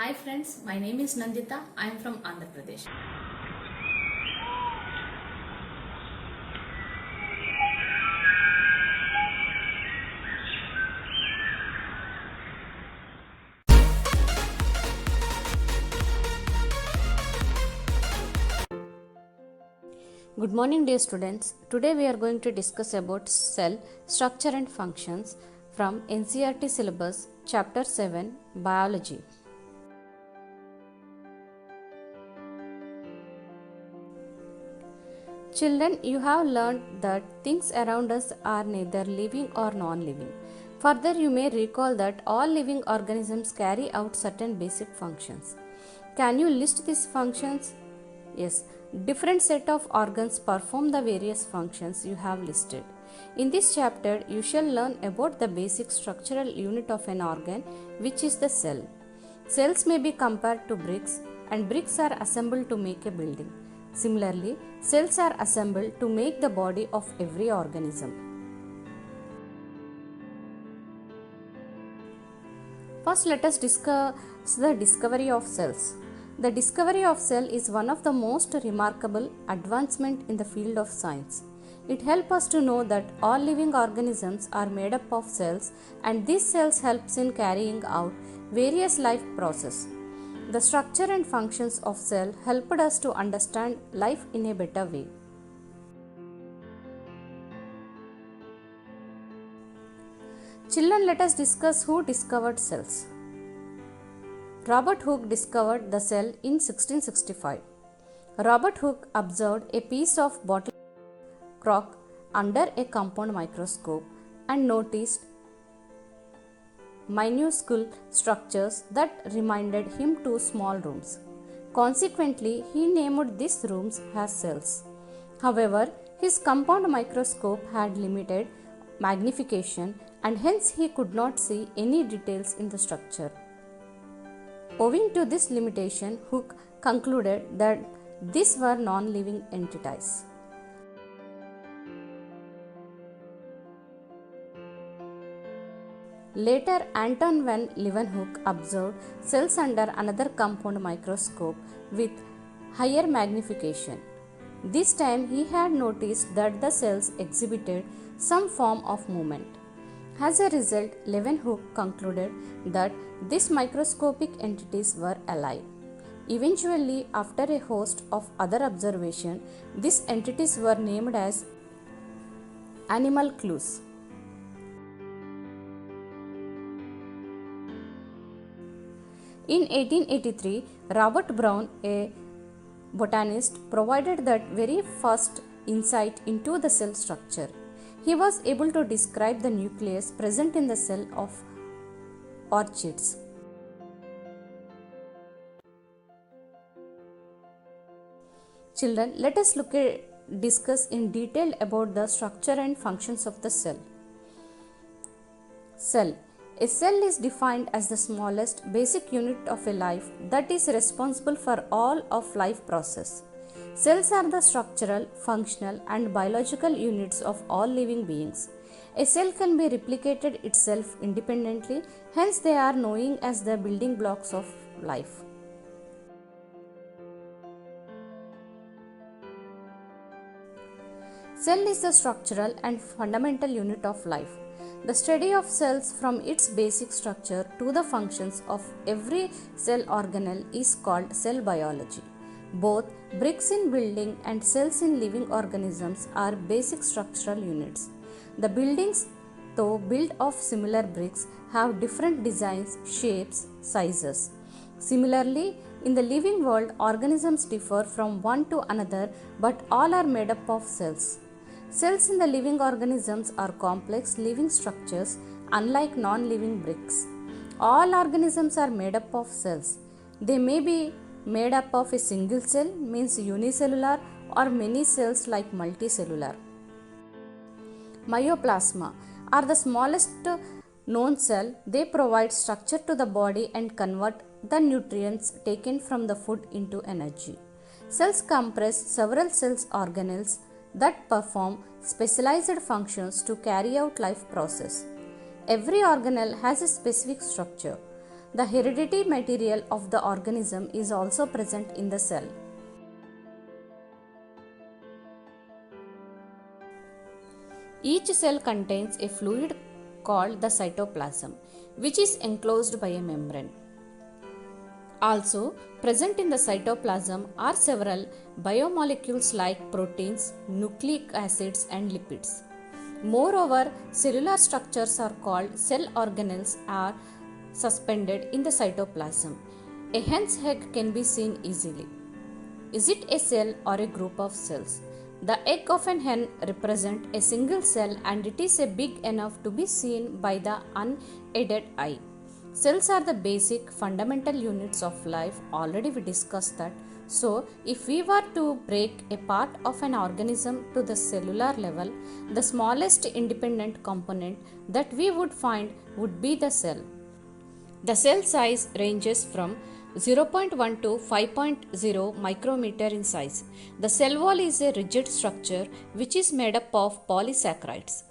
Hi friends, my name is Nandita. I am from Andhra Pradesh. Good morning dear students. Today we are going to discuss about cell structure and functions from NCERT syllabus chapter 7 biology. Children, you have learned that things around us are neither living or non-living. Further, you may recall that all living organisms carry out certain basic functions. Can you list these functions? Yes, different set of organs perform the various functions you have listed. In this chapter, you shall learn about the basic structural unit of an organ, which is the cell. Cells may be compared to bricks, and bricks are assembled to make a building. Similarly, cells are assembled to make the body of every organism. First, let us discuss the discovery of cells. The discovery of cell is one of the most remarkable advancement in the field of science. It helps us to know that all living organisms are made up of cells, and these cells helps in carrying out various life processes. The structure and functions of cell helped us to understand life in a better way. Children, let us discuss who discovered cells. Robert Hooke discovered the cell in 1665. Robert Hooke observed a piece of bottle cork under a compound microscope and noticed minuscule structures that reminded him to small rooms. Consequently, he named these rooms as cells. However, his compound microscope had limited magnification and hence he could not see any details in the structure. Owing to this limitation, Hooke concluded that these were non-living entities. Later, Anton van Leeuwenhoek observed cells under another compound microscope with higher magnification. This time, he had noticed that the cells exhibited some form of movement. As a result, Leeuwenhoek concluded that these microscopic entities were alive. Eventually, after a host of other observations, these entities were named as animalcules. In 1883, Robert Brown, a botanist, provided that very first insight into the cell structure. He was able to describe the nucleus present in the cell of orchids. Children, let us discuss in detail about the structure and functions of the cell. Cell. A cell is defined as the smallest basic unit of a life that is responsible for all of life process. Cells are the structural, functional and biological units of all living beings. A cell can be replicated itself independently, hence they are known as the building blocks of life. Cell is the structural and fundamental unit of life. The study of cells from its basic structure to the functions of every cell organelle is called cell biology. Both bricks in building and cells in living organisms are basic structural units. The buildings, though built of similar bricks, have different designs, shapes, sizes. Similarly, in the living world, organisms differ from one to another, but all are made up of cells. Cells in the living organisms are complex living structures, unlike non-living bricks. All organisms are made up of cells. They may be made up of a single cell, means unicellular, or many cells like multicellular. Myoplasma are the smallest known cell. They provide structure to the body and convert the nutrients taken from the food into energy. Cells comprise several cells organelles that perform specialized functions to carry out life process. Every organelle has a specific structure. The hereditary material of the organism is also present in the cell. Each cell contains a fluid called the cytoplasm, which is enclosed by a membrane. Also, present in the cytoplasm are several biomolecules like proteins, nucleic acids, and lipids. Moreover, cellular structures are called cell organelles are suspended in the cytoplasm. A hen's egg can be seen easily. Is it a cell or a group of cells? The egg of an hen represents a single cell and it is big enough to be seen by the unaided eye. Cells are the basic fundamental units of life. Already we discussed that. So, if we were to break a part of an organism to the cellular level, the smallest independent component that we would find would be the cell. The cell size ranges from 0.1 to 5.0 micrometer in size. The cell wall is a rigid structure which is made up of polysaccharides.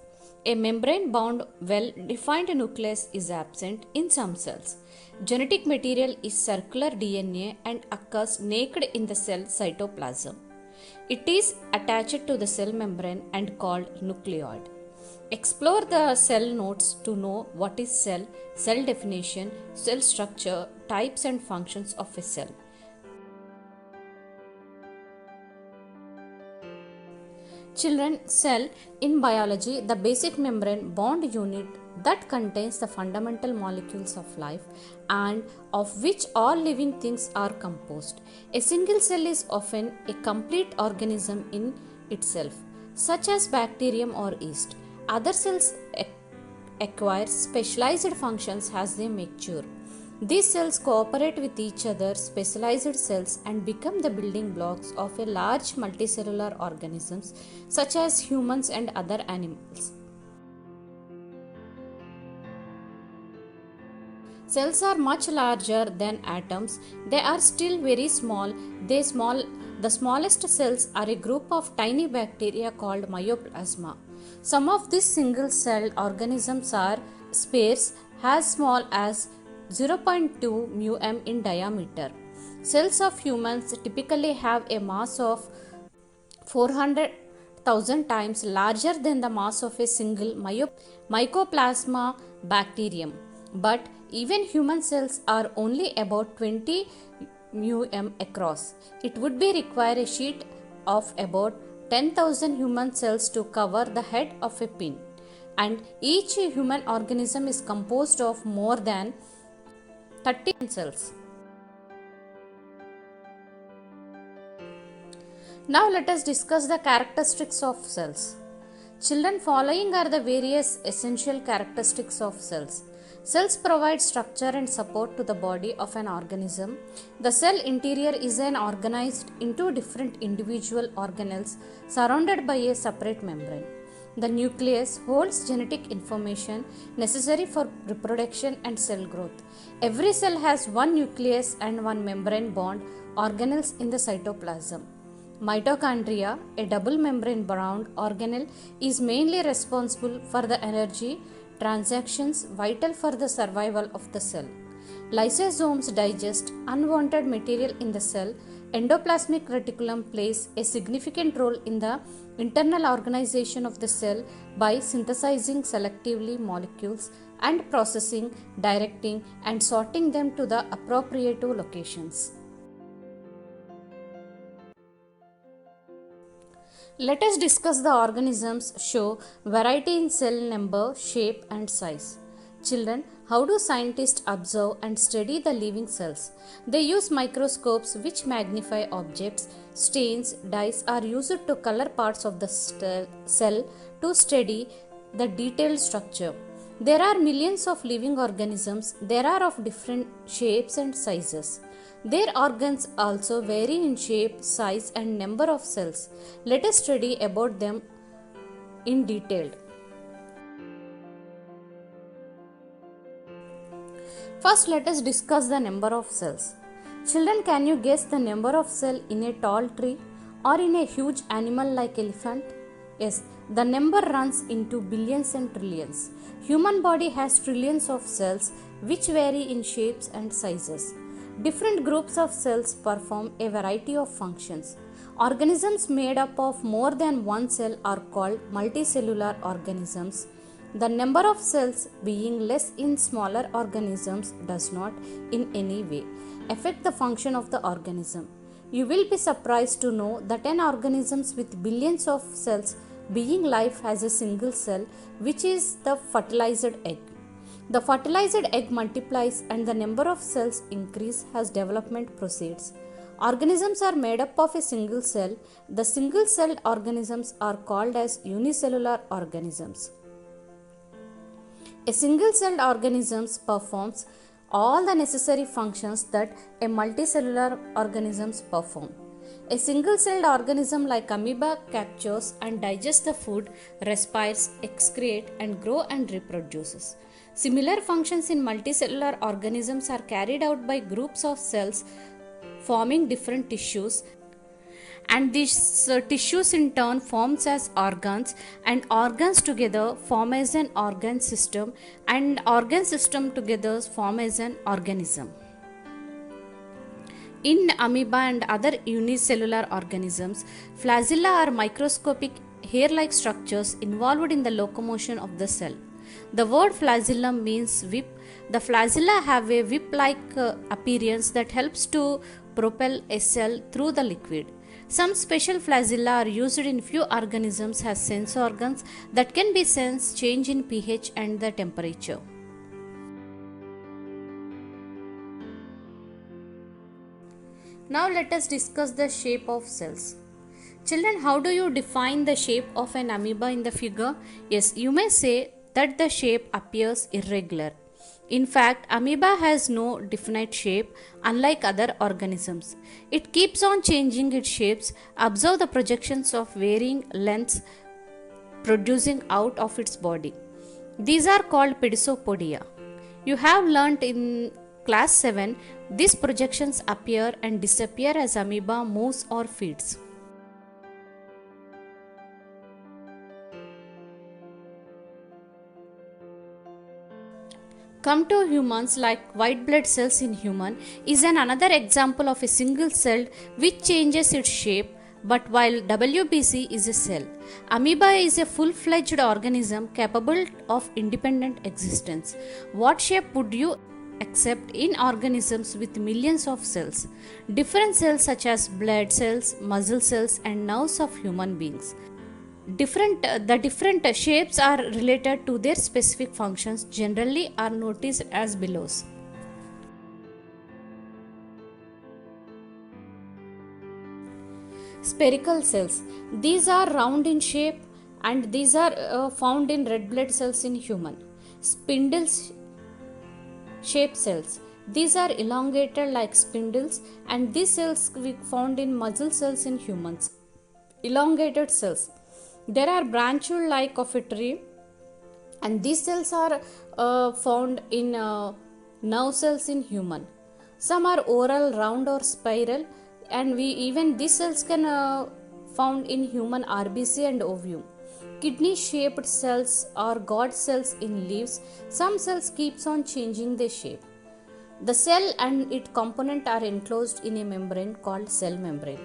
A membrane-bound, well-defined nucleus is absent in some cells. Genetic material is circular DNA and occurs naked in the cell cytoplasm. It is attached to the cell membrane and called nucleoid. Explore the cell notes to know what is cell, cell definition, cell structure, types and functions of a cell. Children, cell in biology, the basic membrane bond unit that contains the fundamental molecules of life and of which all living things are composed. A single cell is often a complete organism in itself, such as bacterium or yeast. Other cells acquire specialized functions as they mature. These cells cooperate with each other, specialized cells, and become the building blocks of a large multicellular organisms such as humans and other animals. Cells are much larger than atoms. They are still very small. The smallest cells are a group of tiny bacteria called myoplasma. Some of these single-celled organisms are sparse, as small as 0.2 μm in diameter. Cells of humans typically have a mass of 400,000 times larger than the mass of a single Mycoplasma bacterium. But even human cells are only about 20 μm across. It would be require a sheet of about 10,000 human cells to cover the head of a pin. And each human organism is composed of more than 30 cells. Now let us discuss the characteristics of cells. Children, following are the various essential characteristics of cells. Cells provide structure and support to the body of an organism. The cell interior is organized into different individual organelles surrounded by a separate membrane. The nucleus holds genetic information necessary for reproduction and cell growth. Every cell has one nucleus and one membrane bound organelles in the cytoplasm. Mitochondria, a double membrane bound organelle, is mainly responsible for the energy transactions vital for the survival of the cell. Lysosomes digest unwanted material in the cell. Endoplasmic reticulum plays a significant role in the internal organization of the cell by synthesizing selectively molecules and processing, directing, and sorting them to the appropriate locations. Let us discuss the organisms show variety in cell number, shape, and size. Children, how do scientists observe and study the living cells? They use microscopes which magnify objects. Stains, dyes are used to color parts of the cell to study the detailed structure. There are millions of living organisms. There are of different shapes and sizes. Their organs also vary in shape, size, and number of cells. Let us study about them in detail. First, let us discuss the number of cells. Children, can you guess the number of cells in a tall tree or in a huge animal like elephant? Yes, The number runs into billions and trillions. Human body has trillions of cells which vary in shapes and sizes. Different groups of cells perform a variety of functions. Organisms made up of more than one cell are called multicellular organisms. The number of cells being less in smaller organisms does not in any way affect the function of the organism. You will be surprised to know that an organism with billions of cells being life has a single cell, which is the fertilized egg. The fertilized egg multiplies and the number of cells increase as development proceeds. Organisms are made up of a single cell. The single celled organisms are called as unicellular organisms. A single celled organism performs all the necessary functions that a multicellular organisms perform. A single celled organism like amoeba captures and digests the food, respires, excretes and grows and reproduces. Similar functions in multicellular organisms are carried out by groups of cells forming different tissues, and these tissues in turn forms as organs, and organs together form as an organ system, and organ system together form as an organism. In amoeba and other unicellular organisms, flagella are microscopic hair-like structures involved in the locomotion of the cell. The word flagellum means whip. The flagella have a whip-like appearance that helps to propel a cell through the liquid. Some special flagella are used in few organisms as sense organs that can be sense change in pH and the temperature. Now let us discuss the shape of cells. Children, how do you define the shape of an amoeba in the figure? Yes, you may say that the shape appears irregular. In fact, amoeba has no definite shape unlike other organisms. It keeps on changing its shapes. Observe the projections of varying lengths producing out of its body. These are called pedisopodia. You have learnt in class 7, these projections appear and disappear as amoeba moves or feeds. Come to humans, like white blood cells in human is another example of a single cell which changes its shape, but while WBC is a cell, amoeba is a full-fledged organism capable of independent existence. What shape would you accept in organisms with millions of cells? Different cells such as blood cells, muscle cells and nerves of human beings. The different shapes are related to their specific functions, generally are noticed as below. Spherical cells. These are round in shape and these are found in red blood cells in human. Spindle shaped cells. These are elongated like spindles, and these cells we found in muscle cells in humans. Elongated cells. There are branchioles like of a tree, and these cells are found in nerve cells in human. Some are oval, round or spiral, and these cells can found in human RBC and ovum. Kidney shaped cells or God cells in leaves. Some cells keeps on changing their shape. The cell and its component are enclosed in a membrane called cell membrane.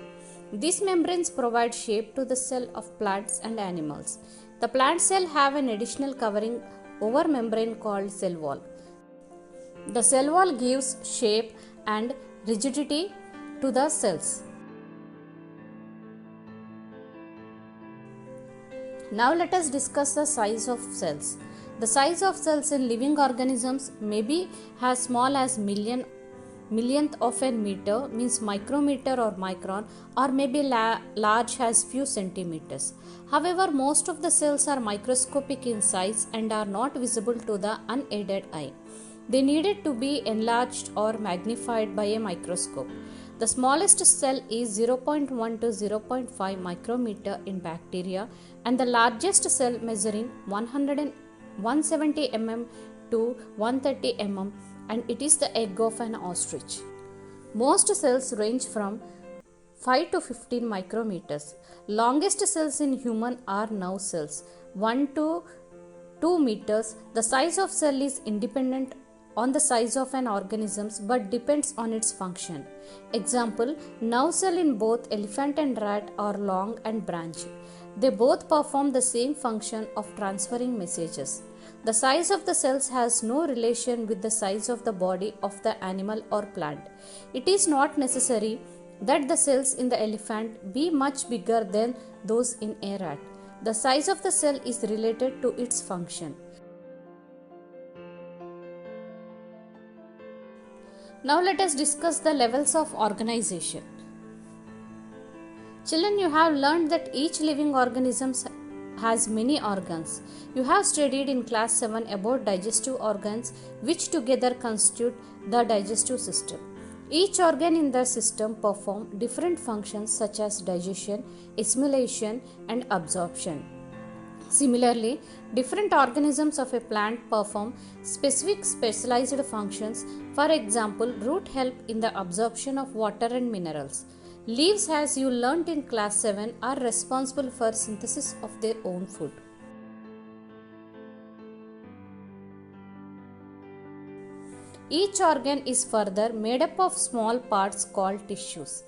These membranes provide shape to the cell of plants and animals. The plant cell have an additional covering over membrane called cell wall. The cell wall gives shape and rigidity to the cells. Now let us discuss the size of cells. The size of cells in living organisms may be as small as millionth of a meter, means micrometer or micron, or may be large as few centimeters. However, most of the cells are microscopic in size and are not visible to the unaided eye. They needed to be enlarged or magnified by a microscope. The smallest cell is 0.1 to 0.5 micrometer in bacteria, and the largest cell measuring 170 mm to 130 mm, and it is the egg of an ostrich. Most cells range from 5 to 15 micrometers. Longest cells in human are nerve cells, 1 to 2 meters. The size of cell is independent on the size of an organism but depends on its function. Example, nerve cell in both elephant and rat are long and branched. They both perform the same function of transferring messages. The size of the cells has no relation with the size of the body of the animal or plant. It is not necessary that the cells in the elephant be much bigger than those in a rat. The size of the cell is related to its function. Now let us discuss the levels of organization. Children, you have learned that each living organism has many organs. You have studied in class 7 about digestive organs which together constitute the digestive system. Each organ in the system perform different functions such as digestion, assimilation and absorption. Similarly, different organisms of a plant perform specialized functions. For example, root help in the absorption of water and minerals. Leaves, as you learnt in class 7, are responsible for synthesis of their own food. Each organ is further made up of small parts called tissues.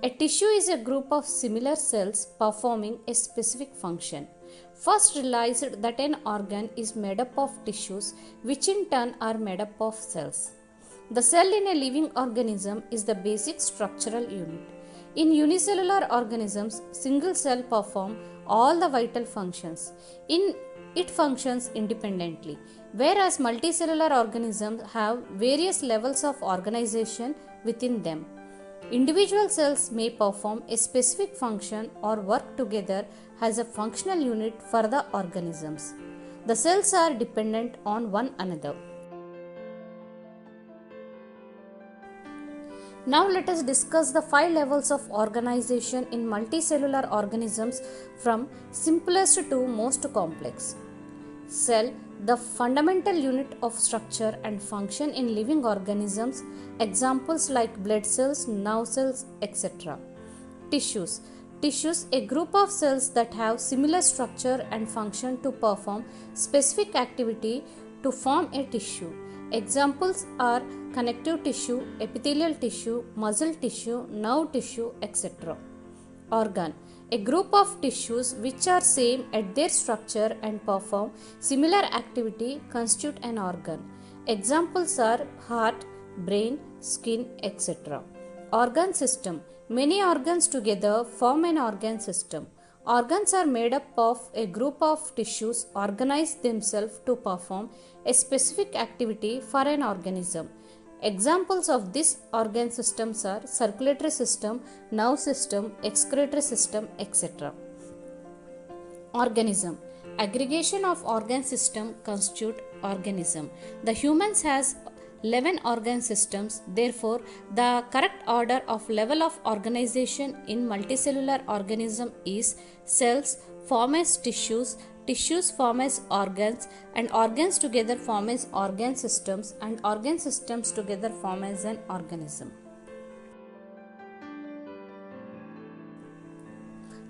A tissue is a group of similar cells performing a specific function. First realized that an organ is made up of tissues which in turn are made up of cells. The cell in a living organism is the basic structural unit. In unicellular organisms, single cell perform all the vital functions. It functions independently, whereas multicellular organisms have various levels of organization within them. Individual cells may perform a specific function or work together as a functional unit for the organisms. The cells are dependent on one another. Now let us discuss the 5 levels of organization in multicellular organisms from simplest to most complex. Cell, the fundamental unit of structure and function in living organisms. Examples like blood cells, nerve cells, etc. Tissues, a group of cells that have similar structure and function to perform specific activity to form a tissue. Examples are connective tissue, epithelial tissue, muscle tissue, nerve tissue, etc. Organ, a group of tissues which are same at their structure and perform similar activity constitute an organ. Examples are heart, brain, skin, etc. Organ system, many organs together form an organ system. Organs are made up of a group of tissues organized themselves to perform a specific activity for an organism. Examples of this organ systems are circulatory system, nerve system, excretory system, etc. Organism, aggregation of organ system constitute organism. The humans has 11 organ systems. Therefore, the correct order of level of organization in multicellular organism is cells form as tissues, tissues form as organs, and organs together form as organ systems, and organ systems together form as an organism.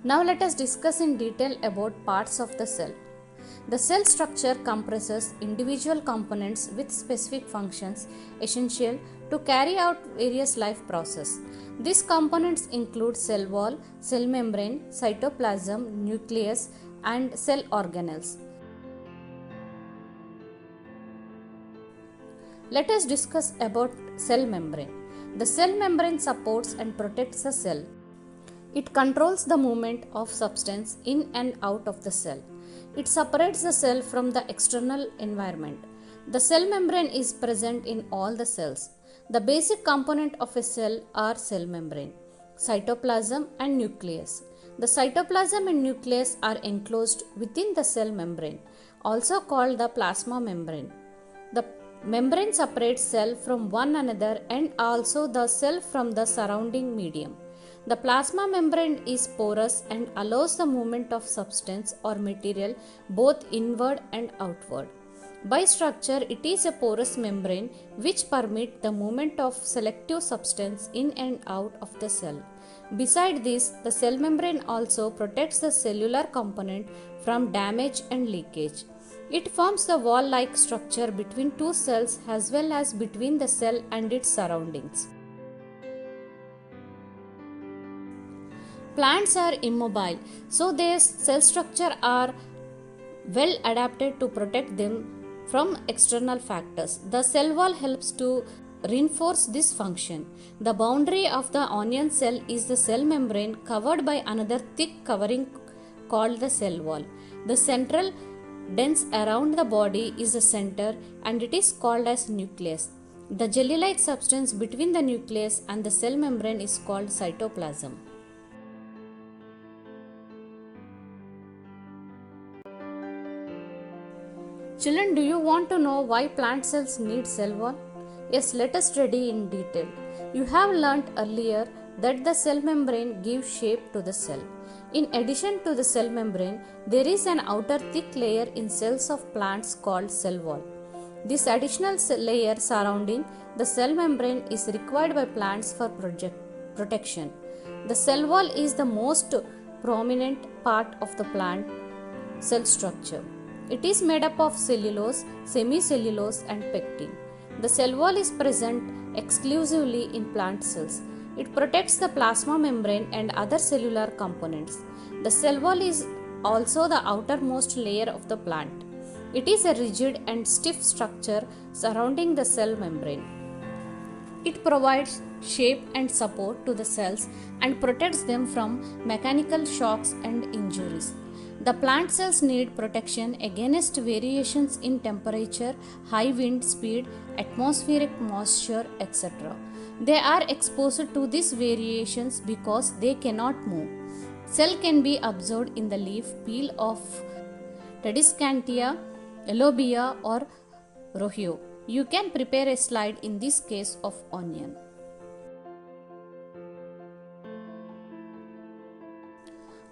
Now let us discuss in detail about parts of the cell. The cell structure comprises individual components with specific functions essential to carry out various life processes. These components include cell wall, cell membrane, cytoplasm, nucleus, and cell organelles. Let us discuss about cell membrane. The cell membrane supports and protects the cell. It controls the movement of substance in and out of the cell. It separates the cell from the external environment. The cell membrane is present in all the cells. The basic component of a cell are cell membrane, cytoplasm and nucleus. The cytoplasm and nucleus are enclosed within the cell membrane, also called the plasma membrane. The membrane separates cell from one another and also the cell from the surrounding medium. The plasma membrane is porous and allows the movement of substance or material both inward and outward. By structure, it is a porous membrane which permits the movement of selective substance in and out of the cell. Beside this, the cell membrane also protects the cellular component from damage and leakage. It forms the wall-like structure between two cells as well as between the cell and its surroundings. Plants are immobile, so their cell structure are well adapted to protect them from external factors. The cell wall helps to reinforce this function. The boundary of the onion cell is the cell membrane covered by another thick covering called the cell wall. The central dense around the body is the center and it is called as nucleus. The jelly-like substance between the nucleus and the cell membrane is called cytoplasm. Children, do you want to know why plant cells need cell wall? Yes, let us study in detail. You have learnt earlier that the cell membrane gives shape to the cell. In addition to the cell membrane, there is an outer thick layer in cells of plants called cell wall. This additional layer surrounding the cell membrane is required by plants for protection. The cell wall is the most prominent part of the plant cell structure. It is made up of cellulose, semicellulose and pectin. The cell wall is present exclusively in plant cells. It protects the plasma membrane and other cellular components. The cell wall is also the outermost layer of the plant. It is a rigid and stiff structure surrounding the cell membrane. It provides shape and support to the cells and protects them from mechanical shocks and injuries. The plant cells need protection against variations in temperature, high wind speed, atmospheric moisture, etc. They are exposed to these variations because they cannot move. Cell can be absorbed in the leaf peel of Tradescantia, Elobia or Rohio. You can prepare a slide in this case of onion.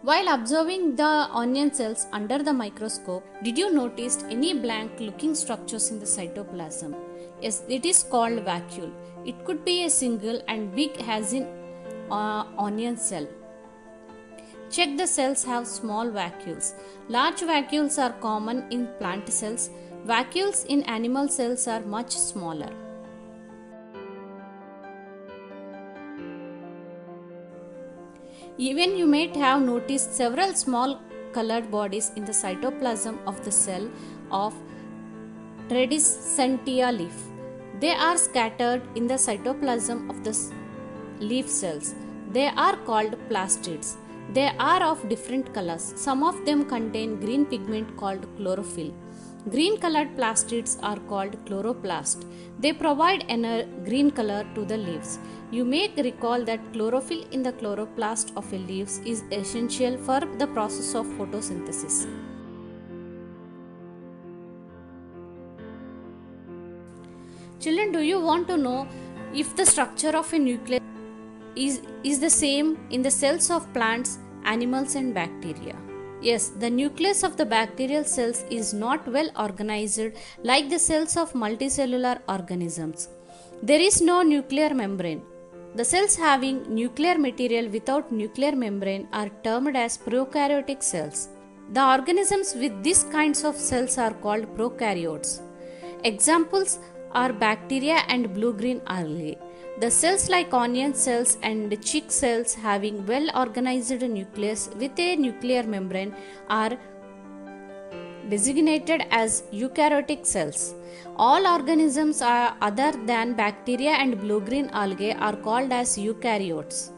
While observing the onion cells under the microscope, did you notice any blank looking structures in the cytoplasm? Yes, it is called vacuole. It could be a single and big as in onion cell. Check the cells have small vacuoles. Large vacuoles are common in plant cells. Vacuoles in animal cells are much smaller. Even you might have noticed several small colored bodies in the cytoplasm of the cell of Tradescantia leaf. They are scattered in the cytoplasm of the leaf cells. They are called plastids. They are of different colors. Some of them contain green pigment called chlorophyll. Green colored plastids are called chloroplast. They provide a green color to the leaves. You may recall that chlorophyll in the chloroplast of a leaf is essential for the process of photosynthesis. Children, do you want to know if the structure of a nucleus is the same in the cells of plants, animals and bacteria? Yes, the nucleus of the bacterial cells is not well organized like the cells of multicellular organisms. There is no nuclear membrane. The cells having nuclear material without nuclear membrane are termed as prokaryotic cells. The organisms with these kinds of cells are called prokaryotes. Examples are bacteria and blue-green algae. The cells like onion cells and chick cells having well-organized nucleus with a nuclear membrane are designated as eukaryotic cells. All organisms other than bacteria and blue-green algae are called as eukaryotes.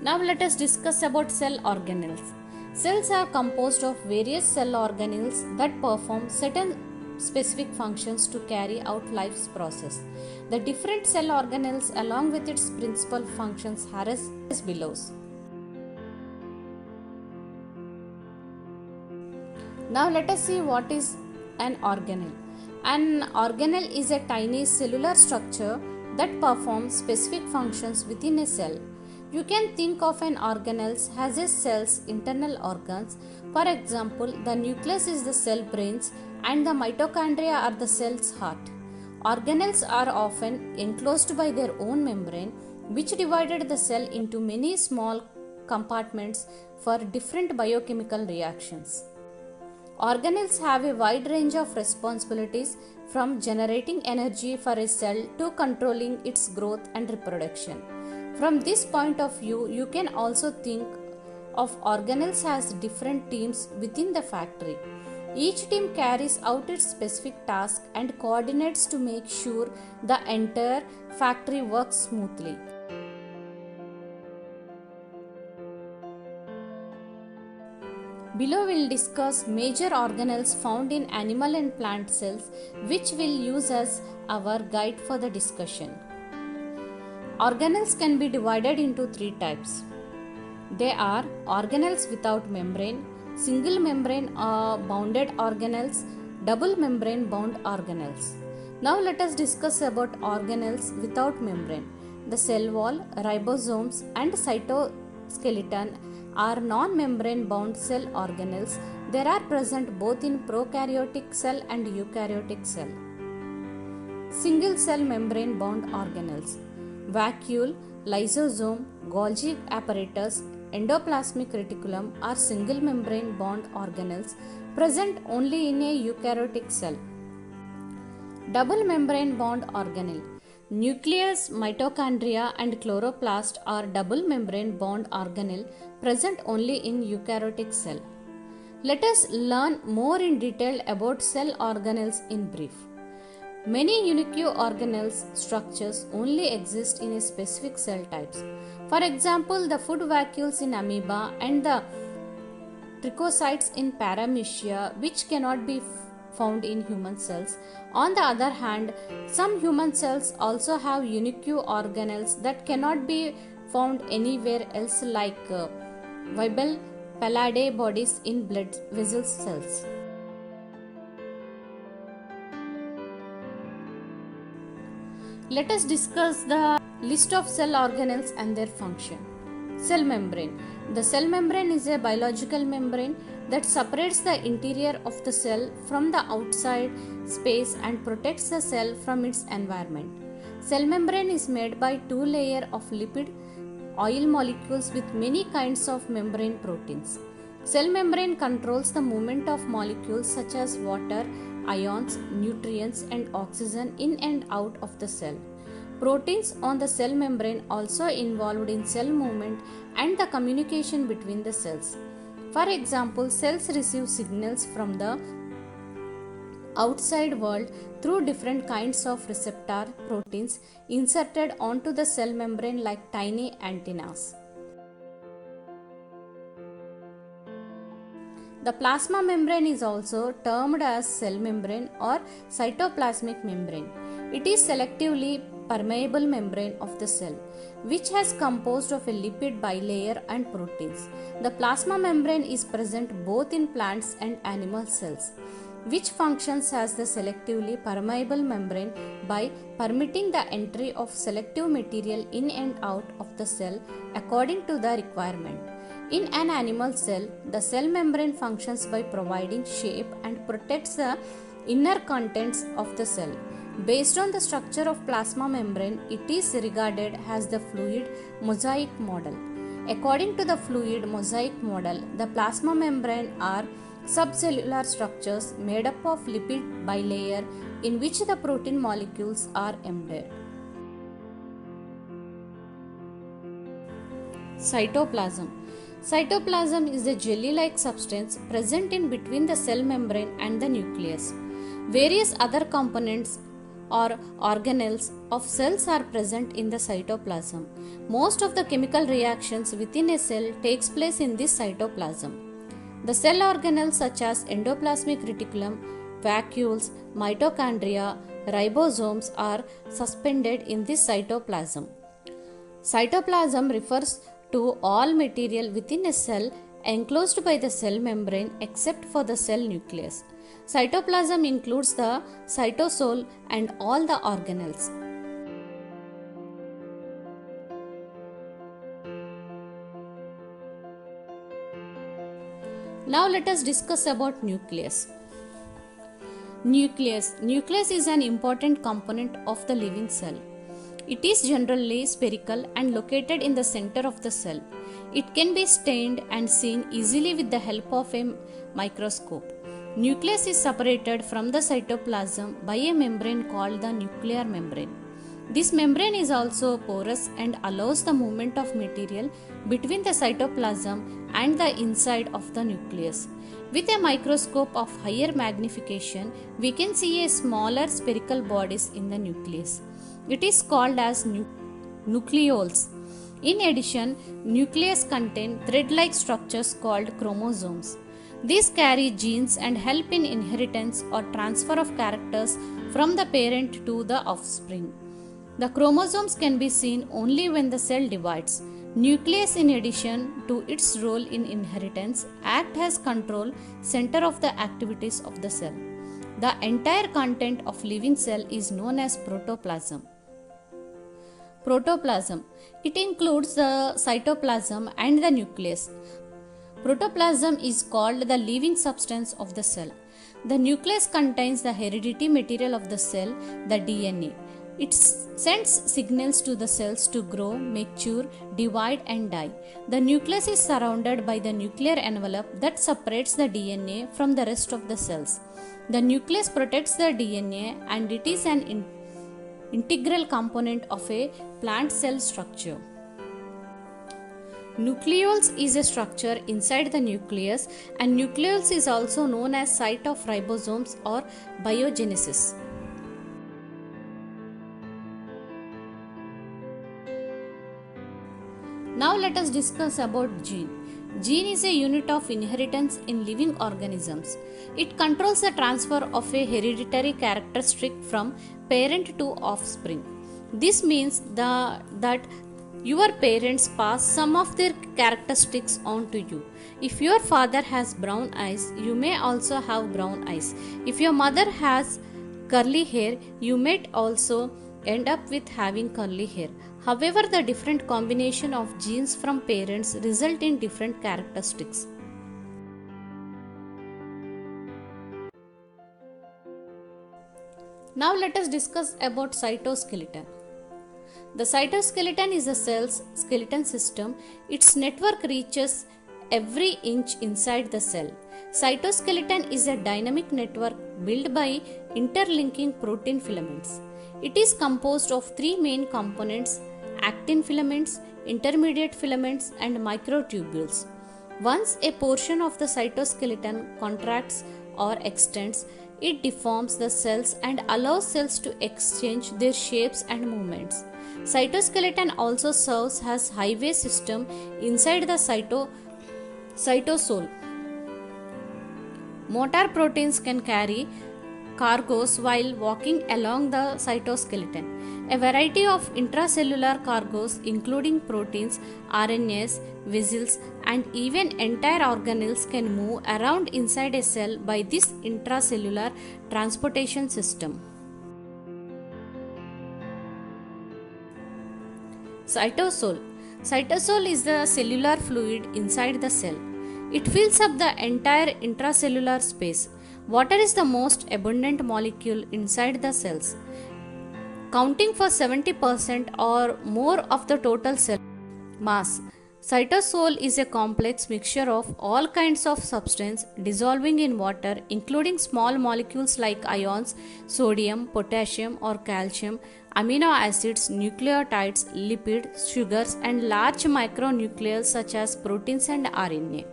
Now let us discuss about cell organelles. Cells are composed of various cell organelles that perform certain specific functions to carry out life's process. The different cell organelles along with its principal functions are as below. Now let us see what is an organelle. An organelle is a tiny cellular structure that performs specific functions within a cell. You can think of an organelle as a cell's internal organs. For example, the nucleus is the cell brains and the mitochondria are the cell's heart. Organelles are often enclosed by their own membrane, which divided the cell into many small compartments for different biochemical reactions. Organelles have a wide range of responsibilities, from generating energy for a cell to controlling its growth and reproduction. From this point of view, you can also think of organelles as different teams within the factory. Each team carries out its specific task and coordinates to make sure the entire factory works smoothly. Below we'll discuss major organelles found in animal and plant cells, which we'll use as our guide for the discussion. Organelles can be divided into three types. They are organelles without membrane, single membrane bounded organelles, double membrane bound organelles. Now let us discuss about organelles without membrane. The cell wall, ribosomes and cytoskeleton are non-membrane bound cell organelles. They are present both in prokaryotic cell and eukaryotic cell. Single cell membrane bound organelles. Vacuole, lysosome, Golgi apparatus, endoplasmic reticulum are single membrane bound organelles present only in a eukaryotic cell. Double membrane bound organelle. Nucleus, mitochondria and chloroplast are double membrane bound organelle present only in eukaryotic cell. Let us learn more in detail about cell organelles in brief. Many unique organelles structures only exist in a specific cell types. For example, the food vacuoles in amoeba and the trichocytes in paramecia, which cannot be found in human cells. On the other hand, some human cells also have unique organelles that cannot be found anywhere else, like Weibel Palade bodies in blood vessel cells. Let us discuss the list of cell organelles and their function. Cell membrane. The cell membrane is a biological membrane that separates the interior of the cell from the outside space and protects the cell from its environment. Cell membrane is made by two layers of lipid oil molecules with many kinds of membrane proteins. Cell membrane controls the movement of molecules such as water, ions, nutrients and oxygen in and out of the cell. Proteins on the cell membrane also involved in cell movement and the communication between the cells. For example, cells receive signals from the outside world through different kinds of receptor proteins inserted onto the cell membrane like tiny antennas. The plasma membrane is also termed as cell membrane or cytoplasmic membrane. It is selectively permeable membrane of the cell, which has composed of a lipid bilayer and proteins. The plasma membrane is present both in plants and animal cells, which functions as the selectively permeable membrane by permitting the entry of selective material in and out of the cell according to the requirement. In an animal cell, the cell membrane functions by providing shape and protects the inner contents of the cell. Based on the structure of plasma membrane, it is regarded as the fluid mosaic model. According to the fluid mosaic model, the plasma membrane are subcellular structures made up of lipid bilayer in which the protein molecules are embedded. Cytoplasm. Cytoplasm is a jelly-like substance present in between the cell membrane and the nucleus. Various other components or organelles of cells are present in the cytoplasm. Most of the chemical reactions within a cell takes place in this cytoplasm. The cell organelles such as endoplasmic reticulum, vacuoles, mitochondria, ribosomes are suspended in this cytoplasm. Cytoplasm refers to all material within a cell enclosed by the cell membrane except for the cell nucleus. Cytoplasm includes the cytosol and all the organelles. Now let us discuss about nucleus. Nucleus is an important component of the living cell. It is generally spherical and located in the center of the cell. It can be stained and seen easily with the help of a microscope. Nucleus is separated from the cytoplasm by a membrane called the nuclear membrane. This membrane is also porous and allows the movement of material between the cytoplasm and the inside of the nucleus. With a microscope of higher magnification, we can see a smaller spherical bodies in the nucleus. It is called as nucleoles. In addition, nucleus contain thread-like structures called chromosomes. These carry genes and help in inheritance or transfer of characters from the parent to the offspring. The chromosomes can be seen only when the cell divides. Nucleus, in addition to its role in inheritance, act as control center of the activities of the cell. The entire content of living cell is known as protoplasm. Protoplasm. It includes the cytoplasm and the nucleus. Protoplasm is called the living substance of the cell. The nucleus contains the heredity material of the cell, the DNA. It sends signals to the cells to grow, mature, divide and die. The nucleus is surrounded by the nuclear envelope that separates the DNA from the rest of the cells. The nucleus protects the DNA and it is an integral component of a plant cell structure. Nucleoles is a structure inside the nucleus, and nucleoles is also known as site of ribosomes or biogenesis. Now let us discuss about gene. Gene is a unit of inheritance in living organisms. It controls the transfer of a hereditary characteristic from parent to offspring. This means that your parents pass some of their characteristics on to you. If your father has brown eyes, you may also have brown eyes. If your mother has curly hair, you might also end up with having curly hair. However, the different combination of genes from parents result in different characteristics. Now let us discuss about cytoskeleton. The cytoskeleton is a cell's skeleton system. Its network reaches every inch inside the cell. Cytoskeleton is a dynamic network built by interlinking protein filaments. It is composed of three main components: actin filaments, intermediate filaments, and microtubules. Once a portion of the cytoskeleton contracts or extends, it deforms the cells and allows cells to exchange their shapes and movements. Cytoskeleton also serves as highway system inside the cytosol. Motor proteins can carry cargoes while walking along the cytoskeleton. A variety of intracellular cargoes, including proteins, RNAs, vessels, and even entire organelles, can move around inside a cell by this intracellular transportation system. Cytosol. Cytosol is the cellular fluid inside the cell. It fills up the entire intracellular space. Water is the most abundant molecule inside the cells, counting for 70% or more of the total cell mass. Cytosol is a complex mixture of all kinds of substance dissolving in water, including small molecules like ions, sodium, potassium or calcium, amino acids, nucleotides, lipids, sugars, and large micronucleus such as proteins and RNA.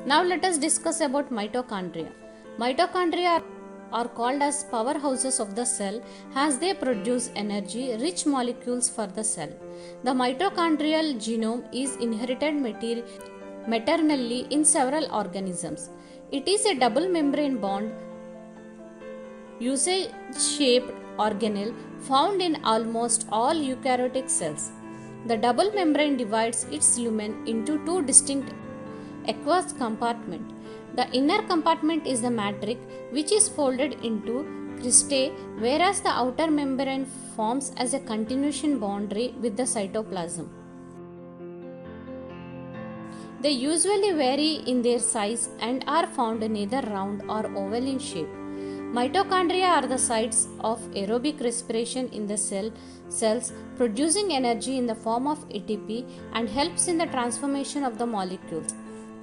Now let us discuss about mitochondria. Mitochondria are called as powerhouses of the cell as they produce energy-rich molecules for the cell. The mitochondrial genome is inherited maternally in several organisms. It is a double membrane bond usage-shaped organelle found in almost all eukaryotic cells. The double membrane divides its lumen into two distinct aqueous compartments. The inner compartment is the matrix, which is folded into cristae, whereas the outer membrane forms as a continuation boundary with the cytoplasm. They usually vary in their size and are found neither round or oval in shape. Mitochondria are the sites of aerobic respiration in the cells, producing energy in the form of ATP and helps in the transformation of the molecules.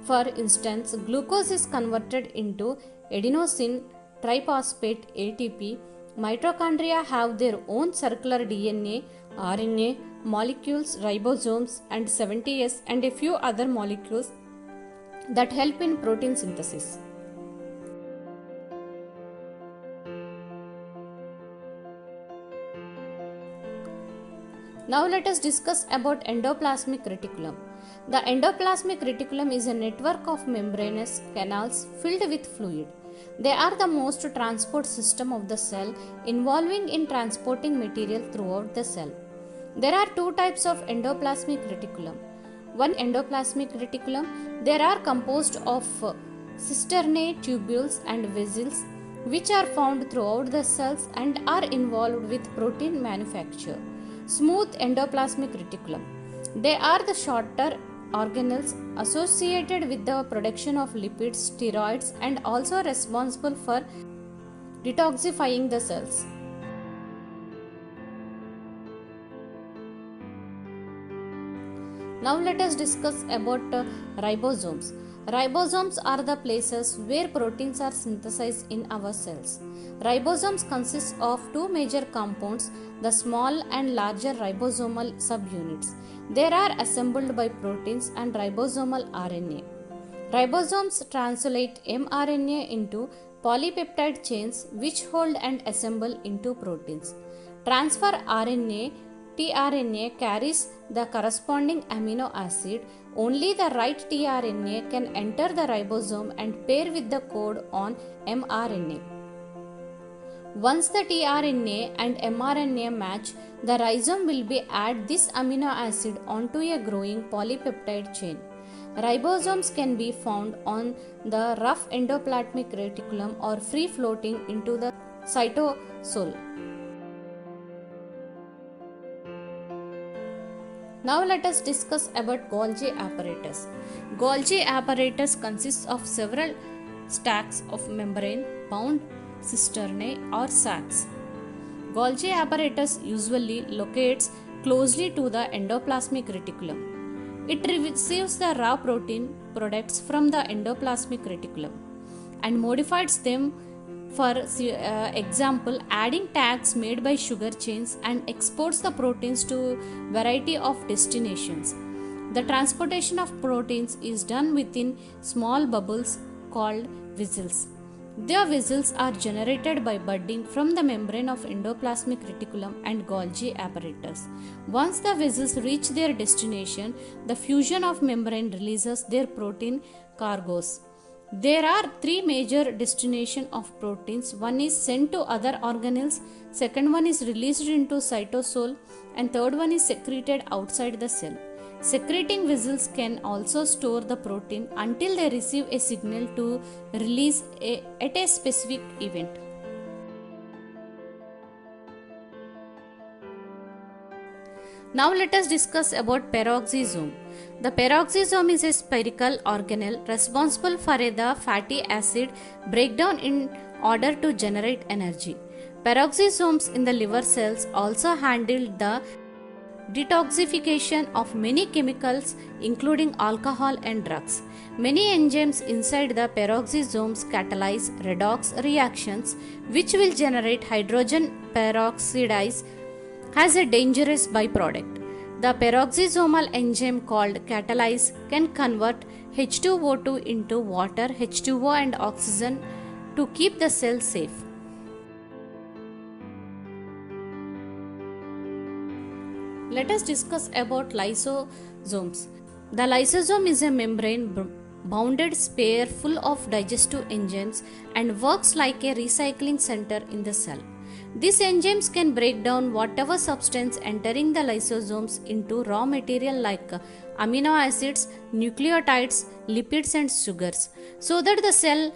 For instance, glucose is converted into adenosine triphosphate ATP. Mitochondria have their own circular DNA, RNA, molecules, ribosomes, and 70S, and a few other molecules that help in protein synthesis. Now let us discuss about endoplasmic reticulum. The endoplasmic reticulum is a network of membranous canals filled with fluid. They are the most transport system of the cell, involving in transporting material throughout the cell. There are two types of endoplasmic reticulum. One endoplasmic reticulum, they are composed of cisternae, tubules and vessels which are found throughout the cells and are involved with protein manufacture. Smooth endoplasmic reticulum. They are the shorter organelles associated with the production of lipids, steroids, and also responsible for detoxifying the cells. Now let us discuss about ribosomes. Ribosomes are the places where proteins are synthesized in our cells. Ribosomes consist of two major compounds, the small and larger ribosomal subunits. They are assembled by proteins and ribosomal RNA. Ribosomes translate mRNA into polypeptide chains which hold and assemble into proteins. Transfer RNA tRNA carries the corresponding amino acid. Only the right tRNA can enter the ribosome and pair with the code on mRNA. Once the tRNA and mRNA match, the rhizome will be add this amino acid onto a growing polypeptide chain. Ribosomes can be found on the rough endoplasmic reticulum or free floating into the cytosol. Now let us discuss about Golgi apparatus. Golgi apparatus consists of several stacks of membrane bound cisternae or sacs. Golgi apparatus usually locates closely to the endoplasmic reticulum. It receives the raw protein products from the endoplasmic reticulum and modifies them. For example, adding tags made by sugar chains and exports the proteins to variety of destinations. The transportation of proteins is done within small bubbles called vessels. The vessels are generated by budding from the membrane of endoplasmic reticulum and Golgi apparatus. Once the vessels reach their destination, the fusion of membrane releases their protein cargoes. There are three major destinations of proteins. One is sent to other organelles, second one is released into cytosol, and third one is secreted outside the cell. Secreting vessels can also store the protein until they receive a signal to release at a specific event. Now let us discuss about peroxisome. The peroxisome is a spherical organelle responsible for the fatty acid breakdown in order to generate energy. Peroxisomes in the liver cells also handle the detoxification of many chemicals including alcohol and drugs. Many enzymes inside the peroxisomes catalyze redox reactions which will generate hydrogen peroxidase as a dangerous byproduct. The peroxisomal enzyme called catalase can convert H2O2 into water, H2O and oxygen to keep the cell safe. Let us discuss about lysosomes. The lysosome is a membrane bounded sphere full of digestive enzymes and works like a recycling center in the cell. These enzymes can break down whatever substance entering the lysosomes into raw material like amino acids, nucleotides, lipids and sugars, so that the cell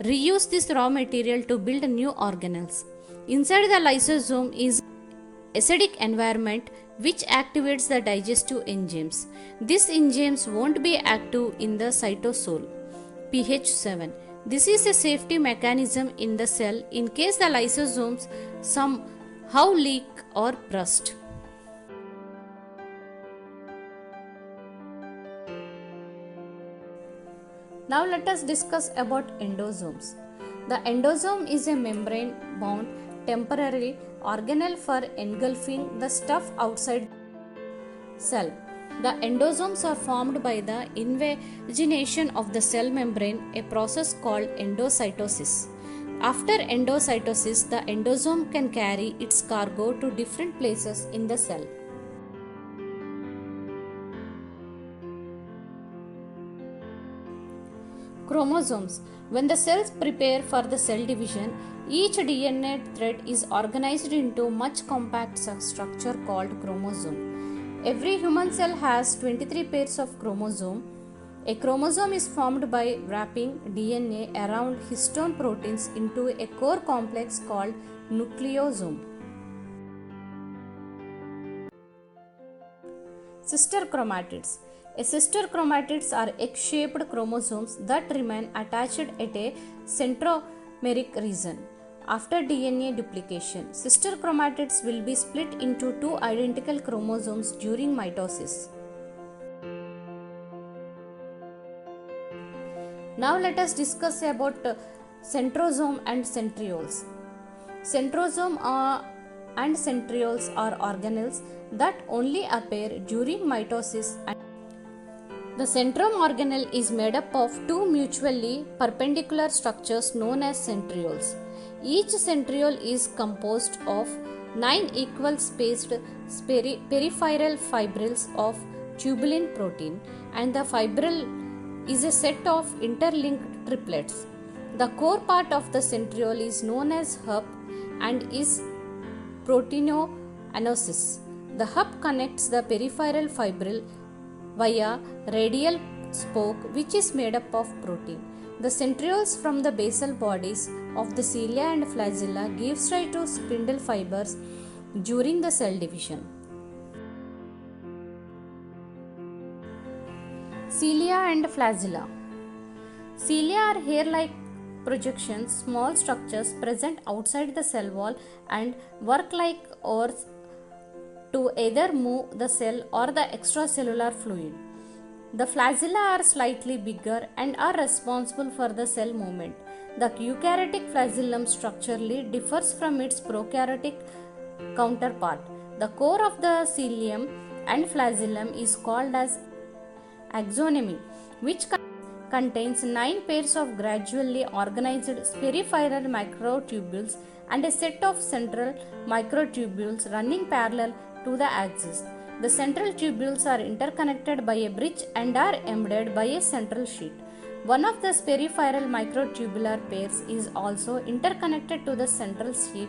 reuse this raw material to build new organelles. Inside the lysosome is acidic environment which activates the digestive enzymes. These enzymes won't be active in the cytosol. pH 7. This is a safety mechanism in the cell in case the lysosomes somehow leak or burst. Now let us discuss about endosomes. The endosome is a membrane bound temporary organelle for engulfing the stuff outside cell. The endosomes are formed by the invagination of the cell membrane, a process called endocytosis. After endocytosis, the endosome can carry its cargo to different places in the cell. Chromosomes. When the cells prepare for the cell division, each DNA thread is organized into much compact structure called chromosome. Every human cell has 23 pairs of chromosome. A chromosome is formed by wrapping DNA around histone proteins into a core complex called nucleosome. Sister chromatids. A sister chromatids are egg-shaped chromosomes that remain attached at a centromeric region. After DNA duplication, sister chromatids will be split into two identical chromosomes during mitosis. Now let us discuss about centrosome and centrioles. Centrosome and centrioles are organelles that only appear during mitosis. The centrome organelle is made up of two mutually perpendicular structures known as centrioles. Each centriole is composed of 9 equal spaced peripheral fibrils of tubulin protein, and the fibril is a set of interlinked triplets. The core part of the centriole is known as hub and is proteinoanosis. The hub connects the peripheral fibril via radial spoke which is made up of protein. The centrioles from the basal bodies of the cilia and flagella gives rise to spindle fibers during the cell division. Cilia and flagella. Cilia are hair-like projections, small structures present outside the cell wall and work like oars to either move the cell or the extracellular fluid. The flagella are slightly bigger and are responsible for the cell movement. The eukaryotic flagellum structurally differs from its prokaryotic counterpart. The core of the cilium and flagellum is called as axoneme, which contains 9 pairs of gradually organized peripheral microtubules and a set of central microtubules running parallel to the axis. The central tubules are interconnected by a bridge and are embedded by a central sheet. One of the peripheral microtubular pairs is also interconnected to the central sheet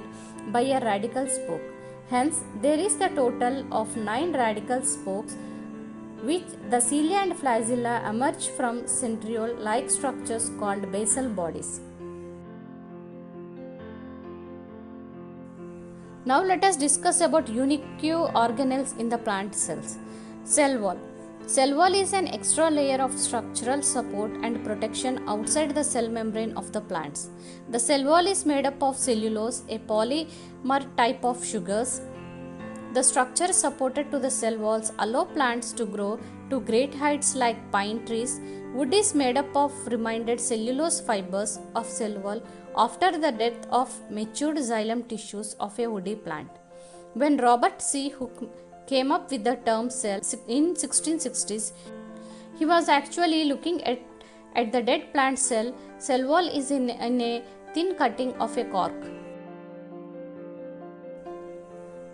by a radical spoke. Hence, there is the total of 9 radical spokes, which the cilia and flagella emerge from centriole-like structures called basal bodies. Now let us discuss about unique organelles in the plant cells. Cell wall. Cell wall is an extra layer of structural support and protection outside the cell membrane of the plants. The cell wall is made up of cellulose, a polymer type of sugars. The structure supported to the cell walls allow plants to grow to great heights like pine trees. Wood is made up of reminded cellulose fibers of cell wall after the death of matured xylem tissues of a woody plant. When Robert C. Hooke came up with the term cell in 1660s, he was actually looking at the dead plant cell. Cell wall is in a thin cutting of a cork.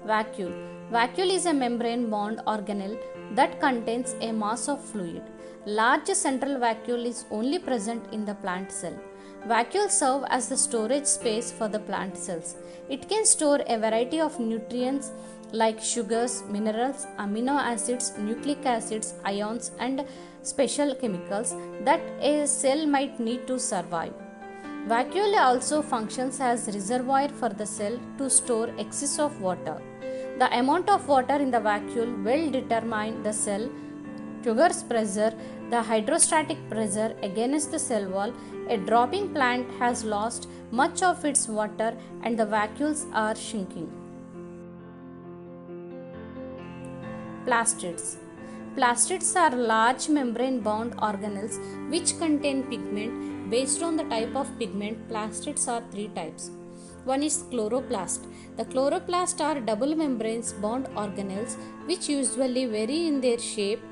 Vacuole. Vacuole is a membrane-bound organelle that contains a mass of fluid. Large central vacuole is only present in the plant cell. Vacuoles serve as the storage space for the plant cells. It can store a variety of nutrients like sugars, minerals, amino acids, nucleic acids, ions, and special chemicals that a cell might need to survive. Vacuole also functions as reservoir for the cell to store excess of water. The amount of water in the vacuole will determine the cell Sugar's pressure, the hydrostatic pressure against the cell wall. A dropping plant has lost much of its water and the vacuoles are shrinking. Plastids. Plastids are large membrane bound organelles which contain pigment. Based on the type of pigment, plastids are three types. One is chloroplast. The chloroplast are double membranes bound organelles which usually vary in their shape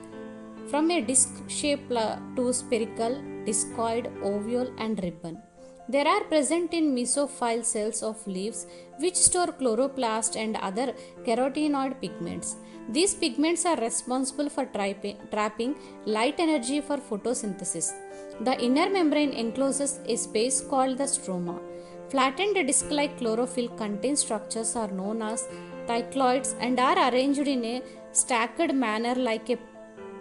from a disc shape to spherical, discoid, ovule and ribbon. They are present in mesophyll cells of leaves which store chloroplast and other carotenoid pigments. These pigments are responsible for trapping light energy for photosynthesis. The inner membrane encloses a space called the stroma. Flattened disc-like chlorophyll contained structures are known as thylakoids and are arranged in a stacked manner like a